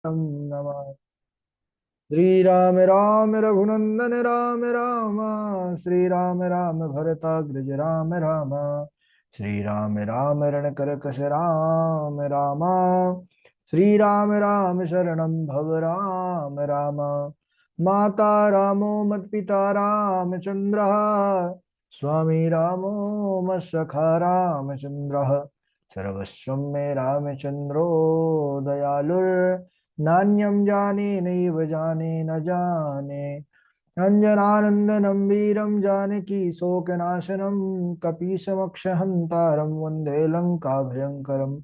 नमः। श्री राम राम रघुनंदन राम राम। श्री राम राम भरताग्रज राम राम। श्री राम राम रणकर राम राम। श्री राम राम शरणं भव राम राम। माता रामो मत्पिता रामचंद्रः। स्वामी रामो मत्सखा रामचंद्रः। सर्वस्वं मे रामचंद्रो दयालुर्। नान्यं जाने नैव जाने न जाने। अञ्जनानन्दनं वीरं जानकी शोकनाशनं कपीशमक्षहन्तारं वन्दे लङ्काभयङ्करम्।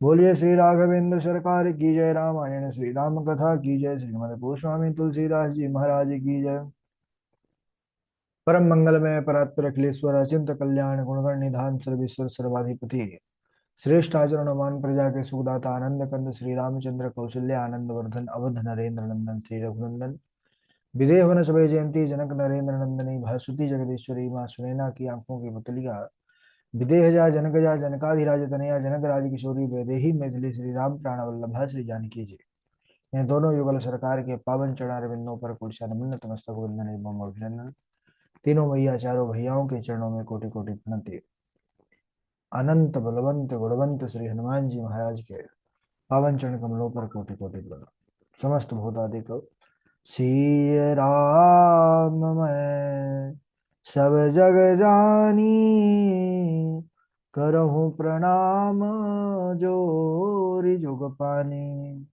बोलिए श्री राघवेंद्र सरकार की जय। रामायण श्री राम कथा की जय। श्रीमद गोस्वामी तुलसीदास जी महाराज की जय। परम मंगलमय परात्पर अखिलेश्वर अचिंत कल्याण गुणगण निधान सर्वेश्वर सर्वाधिपति श्रेष्ठ आचरण मान प्रजा के सुखदाता आनंद कंद श्री रामचंद्र कौशल्य आनंद वर्धन अवध नरेंद्र नंदन श्री रघुनंदन। विदेह वन सभय जयंती जनक नरेंद्र नंदनी भासुती जगदीश्वरी माँ सुनैना की आंखों की पुतलिया। विदेह जा जनक जा जनकाधिराज तनया जनक राज किशोरी वैदेही मैथिली श्री राम प्राण वल्लभा श्री जानकी जी। इन दोनों युगल सरकार के पावन चरणारविंदों पर कुर्सा नमन तमस्तक वंदन एवं अभिनंदन। तीनों मैया चारों भैयाओं के चरणों में कोटि कोटि प्रणति। अनंत बलवंत गुणवंत श्री हनुमान जी महाराज के पावन चरण कमलों पर कोटि कोटि प्रणाम। समस्त भूतादिक सिय राम मैं सब जग जानी। करहूँ प्रणाम जोरि जुग पानी।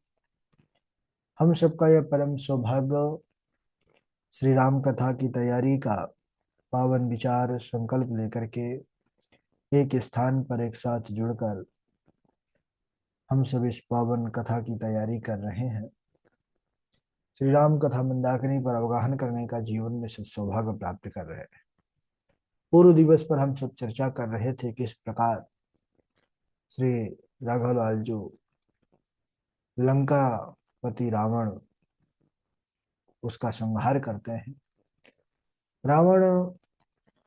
हम सबका यह परम सौभाग्य श्री राम कथा की तैयारी का पावन विचार संकल्प लेकर के एक स्थान पर एक साथ जुड़कर हम सब इस पावन कथा की तैयारी कर रहे हैं। श्री राम कथा मंदाकिनी पर अवगाहन करने का जीवन में सौभाग्य प्राप्त कर रहे हैं। पूर्व दिवस पर हम सब चर्चा कर रहे थे किस प्रकार श्री राघवलाल जो लंका पति रावण उसका संहार करते हैं। रावण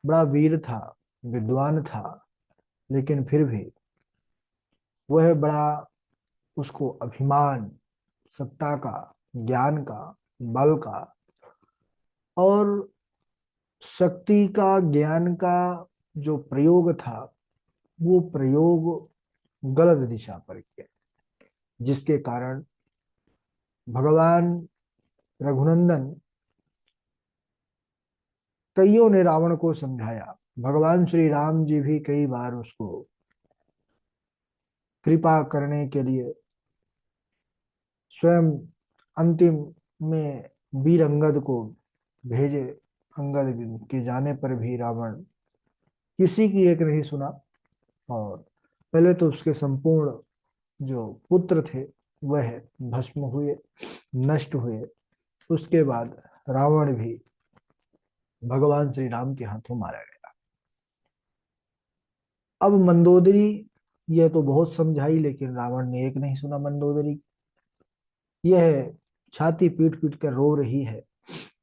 बड़ा वीर था, विद्वान था, लेकिन फिर भी वह बड़ा उसको अभिमान, सत्ता का, ज्ञान का, बल का और शक्ति का, ज्ञान का जो प्रयोग था वो प्रयोग गलत दिशा पर किया, जिसके कारण भगवान रघुनंदन कईयों ने रावण को समझाया। भगवान श्री राम जी भी कई बार उसको कृपा करने के लिए स्वयं अंतिम में वीर अंगद को भेजे। अंगद के जाने पर भी रावण किसी की एक नहीं सुना और पहले तो उसके संपूर्ण जो पुत्र थे वह भस्म हुए, नष्ट हुए। उसके बाद रावण भी भगवान श्री राम के हाथों मारा गया। अब मंदोदरी यह तो बहुत समझाई, लेकिन रावण ने एक नहीं सुना। मंदोदरी यह छाती पीट पीट कर रो रही है,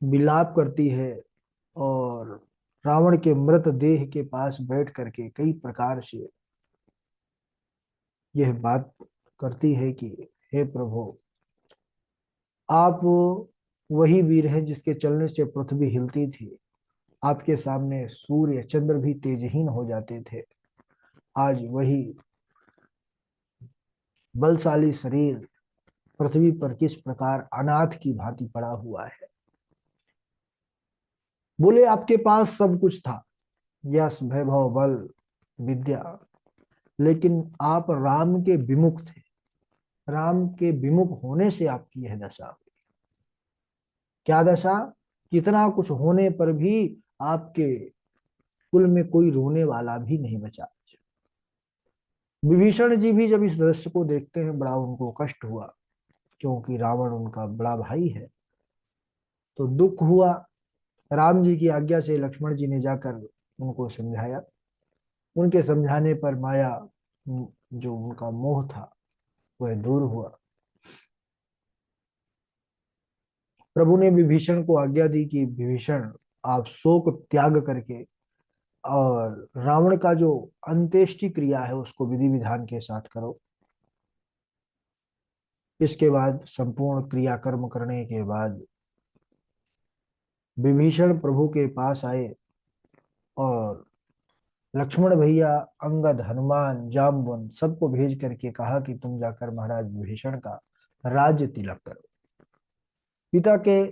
विलाप करती है और रावण के मृत देह के पास बैठ करके कई प्रकार से यह बात करती है कि हे प्रभु, आप वही वीर हैं जिसके चलने से पृथ्वी हिलती थी। आपके सामने सूर्य चंद्र भी तेजहीन हो जाते थे। आज वही बलशाली शरीर पृथ्वी पर किस प्रकार अनाथ की भांति पड़ा हुआ है। बोले आपके पास सब कुछ था, यश वैभव बल विद्या, लेकिन आप राम के विमुख थे। राम के विमुख होने से आपकी यह दशा हुई। क्या दशा? कितना कुछ होने पर भी आपके कुल में कोई रोने वाला भी नहीं बचा। विभीषण जी भी जब इस दृश्य को देखते हैं बड़ा उनको कष्ट हुआ, क्योंकि रावण उनका बड़ा भाई है। तो दुख हुआ। राम जी की आज्ञा से लक्ष्मण जी ने जाकर उनको समझाया। उनके समझाने पर माया, जो उनका मोह था, वह दूर हुआ। प्रभु ने विभीषण को आज्ञा दी कि विभीषण आप शोक त्याग करके और रावण का जो अंत्येष्टि क्रिया है उसको विधि विधान के साथ करो। इसके बाद संपूर्ण क्रियाकर्म करने के बाद विभीषण प्रभु के पास आए और लक्ष्मण भैया, अंगद, हनुमान, जामवन सबको भेज करके कहा कि तुम जाकर महाराज विभीषण का राज्य तिलक करो। पिता के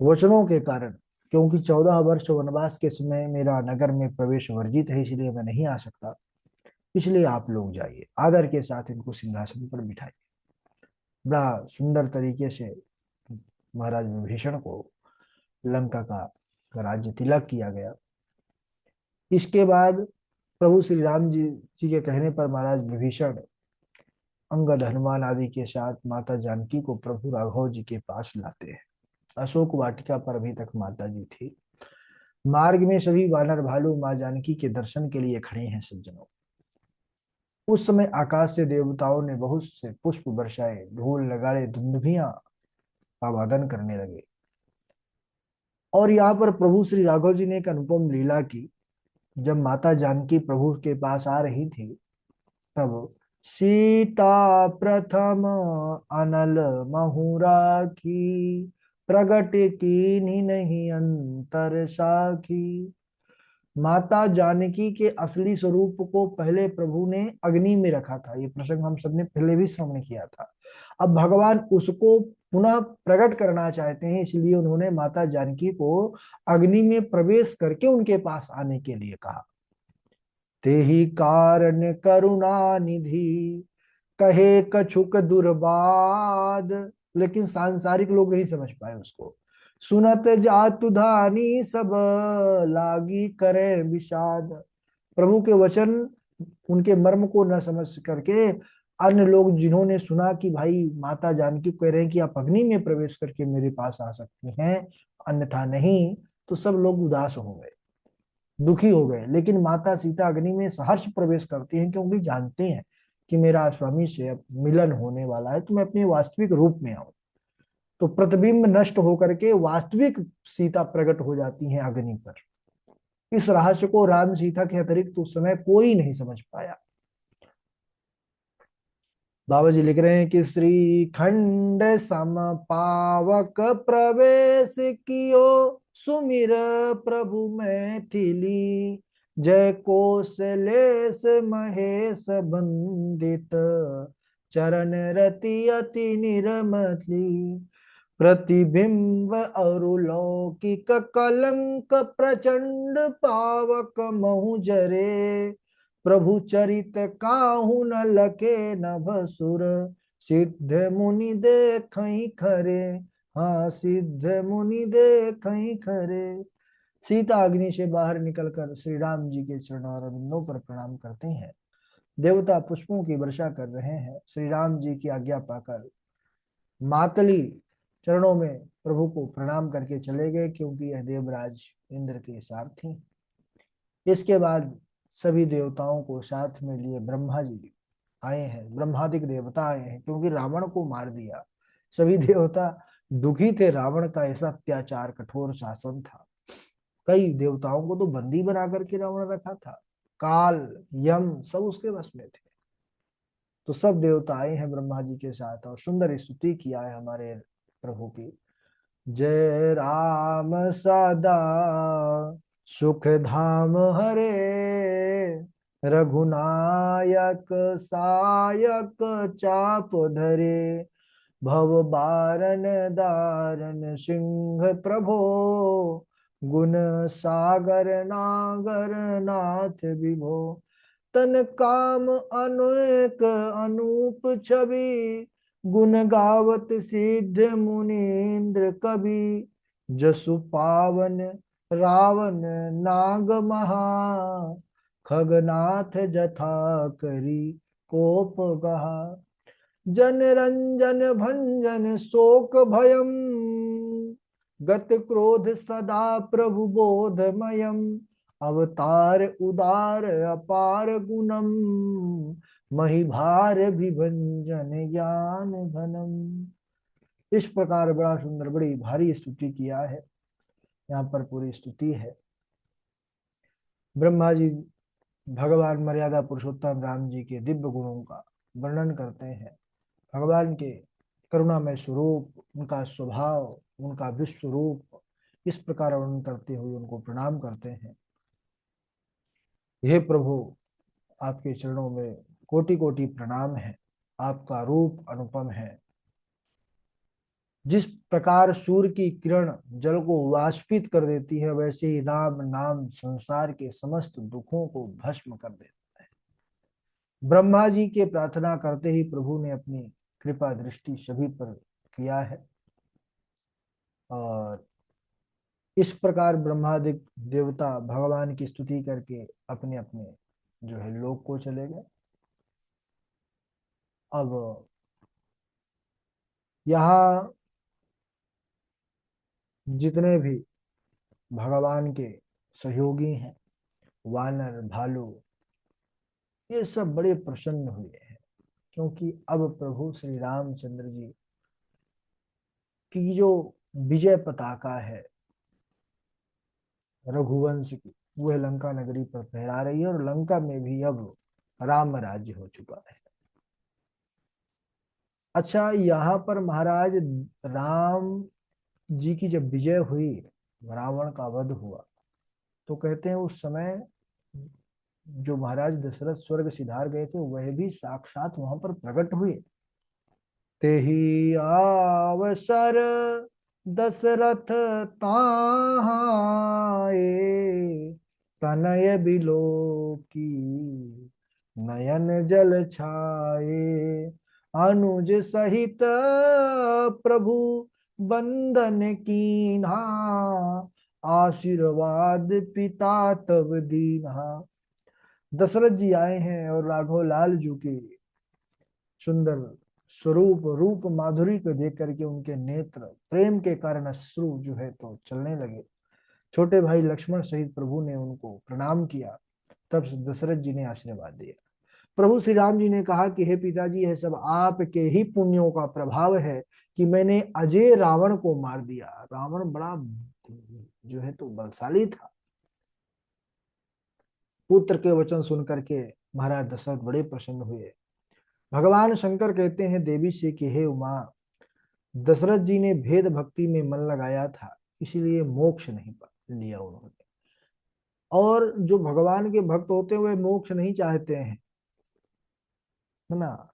वचनों के कारण, क्योंकि 14 वर्ष वनवास के समय मेरा नगर में प्रवेश वर्जित है, इसलिए मैं नहीं आ सकता, इसलिए आप लोग जाइए, आदर के साथ इनको सिंहासन पर बिठाइए। बड़ा सुंदर तरीके से महाराज विभीषण को लंका का राज्य तिलक किया गया। इसके बाद प्रभु श्री राम जी के कहने पर महाराज विभीषण अंगद, हनुमान आदि के साथ माता जानकी को प्रभु राघव जी के पास लाते हैं। अशोक वाटिका पर अभी तक माता जी थी। मार्ग में सभी वानर भालू माँ जानकी के दर्शन के लिए खड़े हैं सज्जनों। उस समय आकाश से देवताओं ने बहुत से पुष्प बरसाए, ढोल नगाड़े धुंदुभियां का वादन करने लगे। और यहाँ पर प्रभु श्री राघव जी ने एक अनुपम लीला की। जब माता जानकी प्रभु के पास आ रही थी, तब सीता प्रथम अनल महुरा की, प्रगट कीन्ही नहीं अंतर साखी। माता जानकी के असली स्वरूप को पहले प्रभु ने अग्नि में रखा था, ये प्रसंग हम सबने पहले भी श्रवण किया था। अब भगवान उसको पुनः प्रकट करना चाहते हैं, इसलिए उन्होंने माता जानकी को अग्नि में प्रवेश करके उनके पास आने के लिए कहा। ते ही कारण करुणा निधि, कहे कछुक दुर्बाद। लेकिन सांसारिक लोग नहीं समझ पाए उसको। सुनत जातु धानी सब, लागी करे विषाद। प्रभु के वचन, उनके मर्म को न समझ करके अन्य लोग जिन्होंने सुना कि भाई माता जानकी कह रहे हैं कि आप अग्नि में प्रवेश करके मेरे पास आ सकते हैं, अन्यथा नहीं, तो सब लोग उदास हो गए, दुखी हो गए। लेकिन माता सीता अग्नि में सहर्ष प्रवेश करती हैं, क्योंकि जानते हैं कि मेरा स्वामी से अब मिलन होने वाला है, तो मैं अपने वास्तविक रूप में आऊं। तो प्रतिबिंब नष्ट होकर के वास्तविक सीता प्रकट हो जाती हैं अग्नि पर। इस रहस्य को राम सीता के अतिरिक्त उस समय कोई नहीं समझ पाया। बाबा जी लिख रहे हैं कि श्री खंड सम पावक प्रवेश कियो, सुमिर प्रभु मैथिली। जय कौशलेश महेश बंदित, चरण रति अति निरमली। प्रतिबिंब अरुलौकिक कलंक, प्रचंड पावक महु जरे। प्रभु चरित काहू न लखे नभसुर, सिद्ध मुनि देखई खरे। हाँ, सिद्ध मुनि देखई खरे। सीता अग्नि से बाहर निकलकर श्री राम जी के चरणारविंदों पर प्रणाम करते हैं। देवता पुष्पों की वर्षा कर रहे हैं। श्री राम जी की आज्ञा पाकर मातली चरणों में प्रभु को प्रणाम करके चले गए, क्योंकि यह देवराज इंद्र के सारथी। इसके बाद सभी देवताओं को साथ में लिए ब्रह्मा जी आए हैं, ब्रह्मादिक देवता आए हैं, क्योंकि रावण को मार दिया। सभी देवता दुखी थे, रावण का ऐसा अत्याचार, कठोर शासन था। कई देवताओं को तो बंदी बना करके रावण रखा था। काल, यम सब उसके वश में थे। तो सब देवता आए हैं ब्रह्मा जी के साथ और सुंदर स्तुति किया है हमारे प्रभु की। जय राम सदा सुख धाम हरे, रघुनायक सायक चाप धरे। भव बारन दारन सिंह प्रभो, गुण सागर नागर नाथ विभो। तन काम अनेक अनूप छवि, गुण गावत सिद्ध मुनीन्द्र कवि। जसु पावन रावण नाग महा, खगनाथ जथा करी कोप गहा। जन रंजन भंजन शोक भयम, गत क्रोध सदा प्रभु बोधमयम। अवतार उदार अपार गुणम, महिभार विभंजन ज्ञान घनम। इस प्रकार बड़ा सुंदर, बड़ी भारी स्तुति किया है। यहाँ पर पूरी स्तुति है। ब्रह्मा जी भगवान मर्यादा पुरुषोत्तम राम जी के दिव्य गुणों का वर्णन करते हैं भगवान के करुणामय स्वरूप, उनका स्वभाव, उनका विश्व रूप, इस प्रकार वर्णन करते हुए उनको प्रणाम करते हैं। हे प्रभु, आपके चरणों में कोटि कोटि प्रणाम है। आपका रूप अनुपम है। जिस प्रकार सूर्य की किरण जल को वाष्पित कर देती है, वैसे ही राम नाम संसार के समस्त दुखों को भस्म कर देता है। ब्रह्मा जी के प्रार्थना करते ही प्रभु ने अपनी कृपा दृष्टि सभी पर किया है। और इस प्रकार ब्रह्मादिक देवता भगवान की स्तुति करके अपने अपने जो है लोक को चले गए। अब यहाँ जितने भी भगवान के सहयोगी हैं, वानर भालू, ये सब बड़े प्रसन्न हुए हैं, क्योंकि अब प्रभु श्री रामचंद्र जी की जो विजय पताका है रघुवंश की, वह लंका नगरी पर फहरा रही है और लंका में भी अब राम राज्य हो चुका है। अच्छा, यहाँ पर महाराज राम जी की जब विजय हुई, रावण का वध हुआ, तो कहते हैं उस समय जो महाराज दशरथ स्वर्ग सिधार गए थे, वह भी साक्षात वहां पर प्रकट हुए। तेहि अवसर दशरथ ताहाए, तनय बिलो की नयन जल छाए। अनुज सहित प्रभु बंदन कीन्हा, आशीर्वाद पिता तब दीन्हा। दशरथ जी आए हैं और राघव लाल जी के सुंदर स्वरूप रूप माधुरी को देख करके उनके नेत्र प्रेम के कारण अश्रु जो है तो चलने लगे। छोटे भाई लक्ष्मण सहित प्रभु ने उनको प्रणाम किया। तब दशरथ जी ने आशीर्वाद दिया। प्रभु श्री राम जी ने कहा कि हे पिताजी, यह सब आपके ही पुण्यों का प्रभाव है कि मैंने अजय रावण को मार दिया। रावण बड़ा जो है तो बलशाली था। पुत्र के वचन सुन करके महाराज दशरथ बड़े प्रसन्न हुए। भगवान शंकर कहते हैं देवी से कि हे उमा, दशरथ जी ने भेद भक्ति में मन लगाया था, इसीलिए मोक्ष नहीं लिया उन्होंने। और जो भगवान के भक्त होते हैं वे मोक्ष नहीं चाहते हैं, है ना।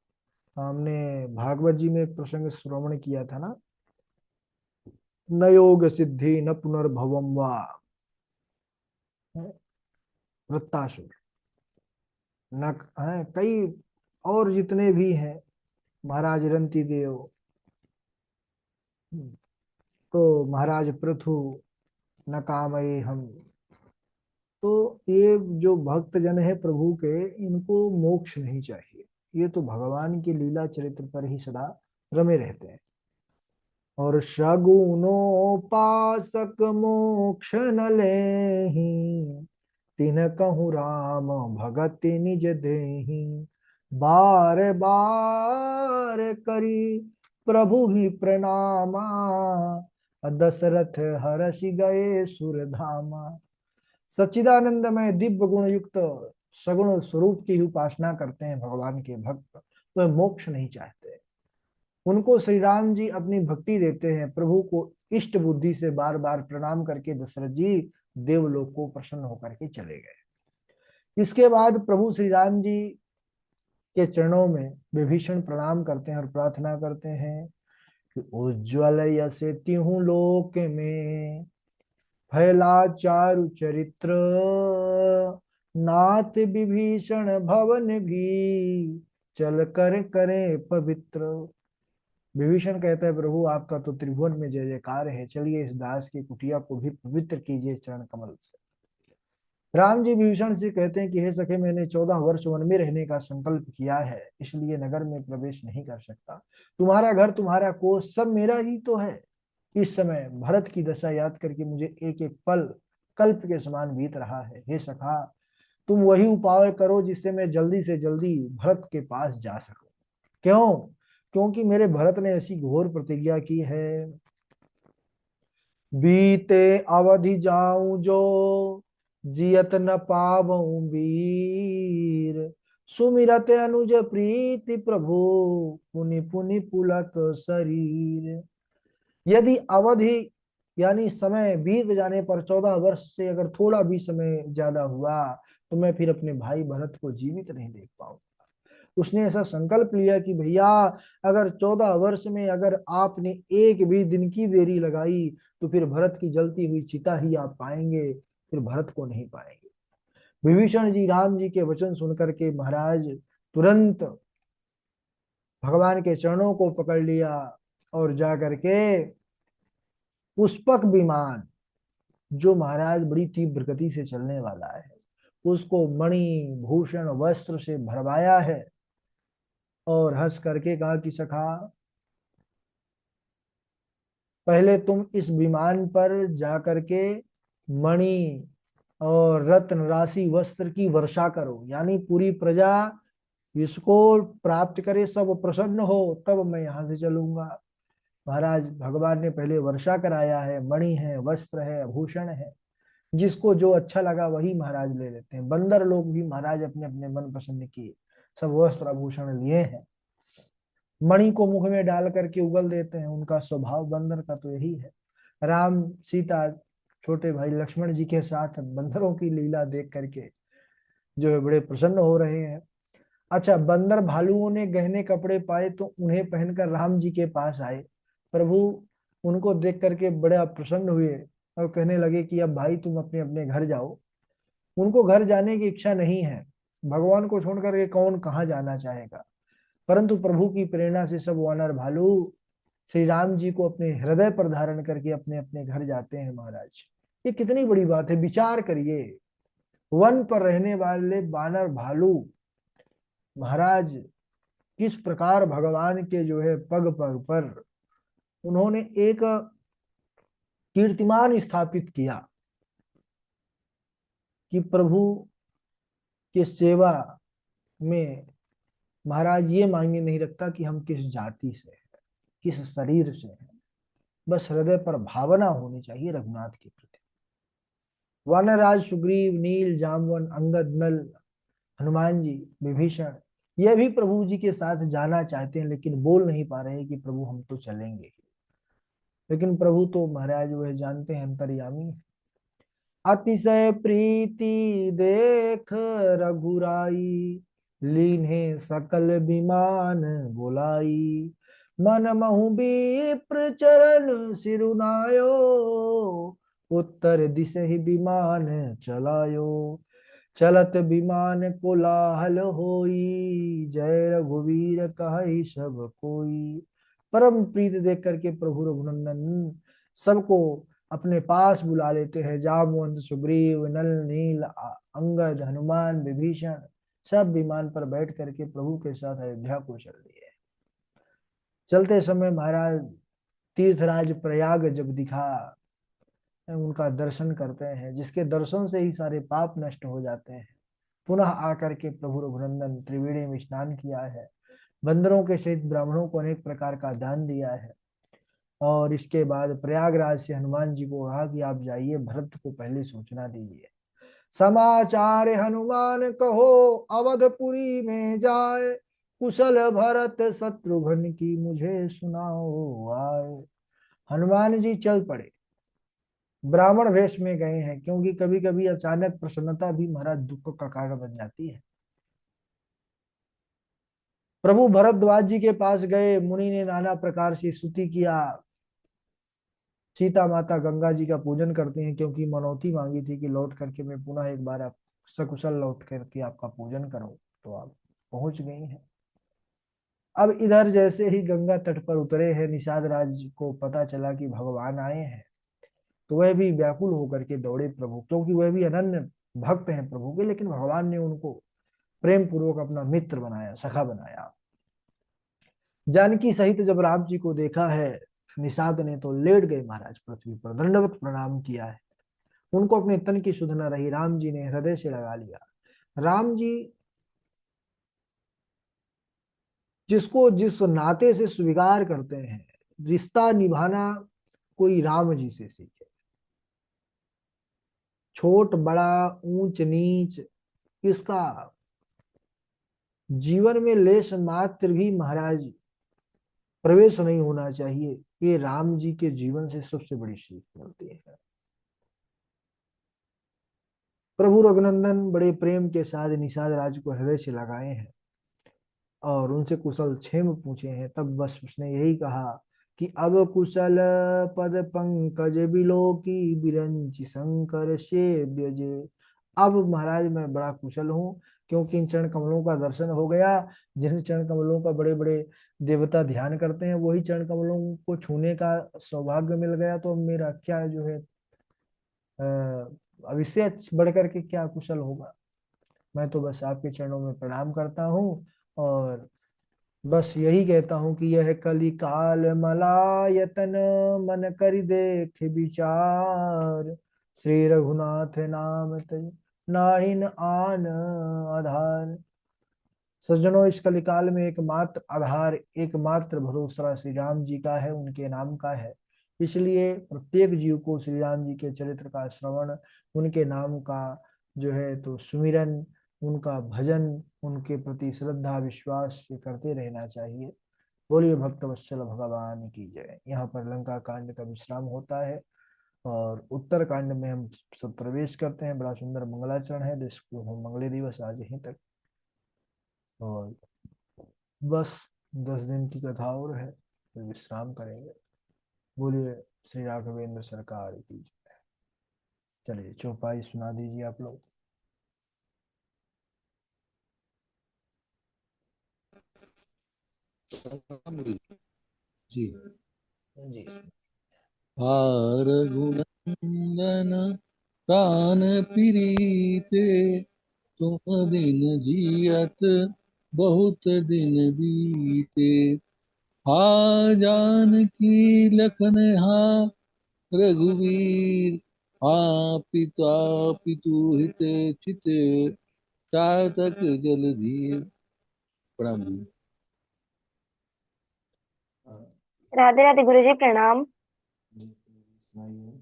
हमने भागवत जी में एक प्रसंग श्रवण किया था ना, न योग सिद्धि न पुनर्भवम वा, वृत्तासुर, न है कई और जितने भी हैं, महाराज रंती देव, तो महाराज पृथु, न कामये हम। तो ये जो भक्त जन है प्रभु के, इनको मोक्ष नहीं चाहिए। ये तो भगवान की लीला चरित्र पर ही सदा रमे रहते हैं। और सगुनोपासक मोक्ष न लेहि, तिन कहूँ राम भगति निज देहि। बार बार करी प्रभु ही प्रणामा, दशरथ हरषि गए सुरधामा। सच्चिदानंदमय दिव्य गुण युक्त सगुण स्वरूप की उपासना करते हैं भगवान के भक्त, तो मोक्ष नहीं चाहते। उनको श्री राम जी अपनी भक्ति देते हैं। प्रभु को इष्ट बुद्धि से बार बार प्रणाम करके दशरथ जी देवलोक को प्रसन्न होकर के चले गए। इसके बाद प्रभु श्री राम जी के चरणों में विभीषण प्रणाम करते हैं और प्रार्थना करते हैं कि उज्ज्वल यश तिहु लोक में, फैला चारु चरित्र। नाथ विभीषण भवन भी, चल कर करे पवित्र। विभीषण कहता है प्रभु आपका तो त्रिभुवन में जय जयकार है, चलिए इस दास की कुटिया को भी पवित्र कीजिए चरण कमल से। राम जी विभीषण से कहते हैं कि हे सखे, मैंने 14 वर्ष वन में रहने का संकल्प किया है, इसलिए नगर में प्रवेश नहीं कर सकता। तुम्हारा घर, तुम्हारा कोष सब मेरा ही तो है। इस समय भरत की दशा याद करके मुझे एक एक पल कल्प के समान बीत रहा है। हे सखा, तुम वही उपाय करो जिससे मैं जल्दी से जल्दी भरत के पास जा सकूं। क्यों? क्योंकि मेरे भरत ने ऐसी घोर प्रतिज्ञा की है, बीते अवधि जाऊं जो, जियत न पावऊं वीर। सुमिरत अनुज प्रीति प्रभु, पुनि पुनि पुलक शरीर। यदि अवधि यानी समय बीत जाने पर 14 वर्ष से अगर थोड़ा भी समय ज्यादा हुआ तो मैं फिर अपने भाई भरत को जीवित नहीं देख पाऊंगा। उसने ऐसा संकल्प लिया कि भैया, अगर 14 वर्ष में अगर आपने एक भी दिन की देरी लगाई तो फिर भरत की जलती हुई चिता ही आप पाएंगे, फिर भरत को नहीं पाएंगे। विभीषण जी राम जी के वचन सुनकर के महाराज तुरंत भगवान के चरणों को पकड़ लिया और जा करके पुष्पक विमान, जो महाराज बड़ी तीव्र गति से चलने वाला है, उसको मणि भूषण वस्त्र से भरवाया है और हंस करके कहा कि सखा, पहले तुम इस विमान पर जा करके मणि और रत्न राशि वस्त्र की वर्षा करो, यानी पूरी प्रजा इसको प्राप्त करे, सब प्रसन्न हो, तब मैं यहां से चलूंगा। महाराज भगवान ने पहले वर्षा कराया है, मणि है, वस्त्र है, आभूषण है, जिसको जो अच्छा लगा वही महाराज ले लेते हैं। बंदर लोग भी महाराज अपने अपने मन पसंद किए सब वस्त्र आभूषण लिए हैं। मणि को मुख में डाल करके उगल देते हैं, उनका स्वभाव बंदर का तो यही है। राम सीता छोटे भाई लक्ष्मण जी के साथ बंदरों की लीला देख करके जो है बड़े प्रसन्न हो रहे हैं। अच्छा, बंदर भालुओं ने गहने कपड़े पाए तो उन्हें पहनकर राम जी के पास आए। प्रभु उनको देख करके बड़ा प्रसन्न हुए और कहने लगे कि अब भाई तुम अपने अपने घर जाओ। उनको घर जाने की इच्छा नहीं है, भगवान को छोड़ करके कौन कहाँ जाना चाहेगा। परंतु प्रभु की प्रेरणा से सब वानर भालू श्री राम जी को अपने हृदय पर धारण करके अपने अपने घर जाते हैं। महाराज ये कितनी बड़ी बात है, विचार करिए। वन पर रहने वाले बानर भालू महाराज किस प्रकार भगवान के जो है पग पग पर उन्होंने एक कीर्तिमान स्थापित किया कि प्रभु के सेवा में महाराज ये मायने नहीं रखता कि हम किस जाति से हैं, किस शरीर से हैं, बस हृदय पर भावना होनी चाहिए रघुनाथ के प्रति। वानराज सुग्रीव, नील, जामवन, अंगद, नल, हनुमान जी, विभीषण, ये भी प्रभु जी के साथ जाना चाहते हैं लेकिन बोल नहीं पा रहे हैं कि प्रभु हम तो चलेंगे। लेकिन प्रभु तो महाराज वह जानते हैं, अंतर्यामी। अतिशय प्रीति देख रघुराई, लीन्हे सकल विमान बुलाई। मन महु विप्र चरण सिरुनायो, उत्तर दिश ही विमान चलायो। चलत विमान कोलाहल होई, जय रघुवीर कहि सब कोई। परम प्रीत देख करके प्रभु रघुनंदन सबको अपने पास बुला लेते हैं। जामवंत, सुग्रीव, नल, नील, अंगद, हनुमान, विभीषण सब विमान पर बैठ करके प्रभु के साथ अयोध्या को चल दिए। चलते समय महाराज तीर्थराज प्रयाग जब दिखा, उनका दर्शन करते हैं, जिसके दर्शन से ही सारे पाप नष्ट हो जाते हैं। पुनः आकर के प्रभु रघुनंदन त्रिवेणी में स्नान किया है, बंदरों के सहित ब्राह्मणों को अनेक प्रकार का दान दिया है। और इसके बाद प्रयागराज से हनुमान जी को कहा कि आप जाइए, भरत को पहले सूचना दीजिए। समाचार हनुमान कहो, अवधपुरी में जाए, कुशल भरत शत्रुघ्न की मुझे सुनाओ आए। हनुमान जी चल पड़े, ब्राह्मण वेश में गए हैं, क्योंकि कभी कभी अचानक प्रसन्नता भी महाराज दुख का कारण बन जाती है। प्रभु भरद्वाज जी के पास गए, मुनि ने नाना प्रकार से स्तुति किया। सीता माता गंगा जी का पूजन करते हैं, क्योंकि मनौती मांगी थी कि लौट करके मैं पुनः एक बार आप सकुशल लौट करके आपका पूजन करूं, तो आप पहुंच गई हैं। अब इधर जैसे ही गंगा तट पर उतरे हैं, निषाद राज को पता चला कि भगवान आए हैं, तो वह भी व्याकुल होकर के दौड़े प्रभु, क्योंकि वह भी अनन्य भक्त हैं प्रभु के, लेकिन भगवान ने उनको प्रेम पूर्वक अपना मित्र बनाया, सखा बनाया। जानकी सहित जब राम जी को देखा है निषाद ने, तो लेट गए महाराज पृथ्वी पर, दंडवत प्रणाम किया है। उनको अपने तन की सुध न रही, राम जी ने हृदय से लगा लिया। राम जी जिसको जिस नाते से स्वीकार करते हैं, रिश्ता निभाना कोई राम जी से सीखे। छोट बड़ा, ऊंच नीच, इसका जीवन में लेश मात्र भी महाराज प्रवेश नहीं होना चाहिए। ये राम जी के जीवन से सबसे बड़ी सीख मिलती है। प्रभु रघुनंदन बड़े प्रेम के साथ निषाद राज को हृदय से लगाए हैं और उनसे कुशल क्षेम पूछे हैं। तब बस उसने यही कहा कि अब कुशल पद पंकज बिलो की बिरंची शंकर सेव्य जे। अब महाराज मैं बड़ा कुशल हूँ, क्योंकि इन चरण कमलों का दर्शन हो गया। जिन चरण कमलों का बड़े बड़े देवता ध्यान करते हैं, वही चरण कमलों को छूने का सौभाग्य मिल गया। तो मेरा क्या जो है अब इससे बढ़ करके क्या कुशल होगा। मैं तो बस आपके चरणों में प्रणाम करता हूँ और बस यही कहता हूँ कि यह कली काल मलायतन मन करि देख विचार। श्री रघुनाथ नाम तज नाहिन आन आधार। सज्जनों, इस कलिकाल में एकमात्र आधार, एकमात्र भरोसा श्री राम जी का है, उनके नाम का है। इसलिए प्रत्येक जीव को श्री राम जी के चरित्र का श्रवण, उनके नाम का जो है तो सुमिरन, उनका भजन, उनके प्रति श्रद्धा विश्वास से करते रहना चाहिए। बोलिए भक्तवत्सल भगवान की जय। यहाँ पर लंका कांड का विश्राम होता है और उत्तर कांड में हम सब प्रवेश करते हैं। बड़ा सुंदर मंगलाचरण है, जिसको हम मंगले दिवस आज यहीं तक, और बस 10 दिन की कथा और है, फिर विश्राम करेंगे। बोलिए श्री राघवेंद्र सरकार की जय। चलिए चौपाई सुना दीजिए आप लोग। जी। जी। हार गुणनंदन प्राण प्रीते, तुम बिन जियत बहुत दिन बीते। हा जानकी लखन हा रघुवीर, हाँ पिता पितु हित चित, चातक जलधि। प्रणाम जी। राधे राधे गुरु जी, प्रणाम। सुनाइए।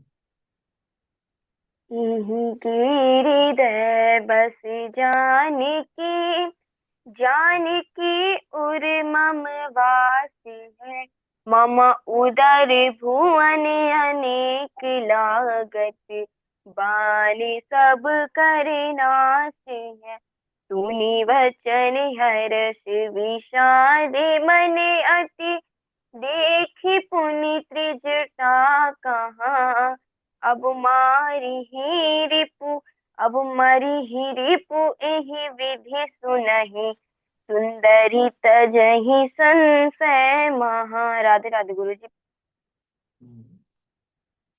हृदय बस जानकी, जानकी उर मम वासी है। मम उदर भुवन अनेक लागत, बाली सब कर नासे है। सुनी वचन हर्ष विषाद मन अति, देखी पुनि त्रिजटा कहाँ। अब मारी ही रिपु, अब मरी ही रिपु एहि विधि सुनहि, सुंदरी तजहि संशय महा। राधे राधे गुरु जी।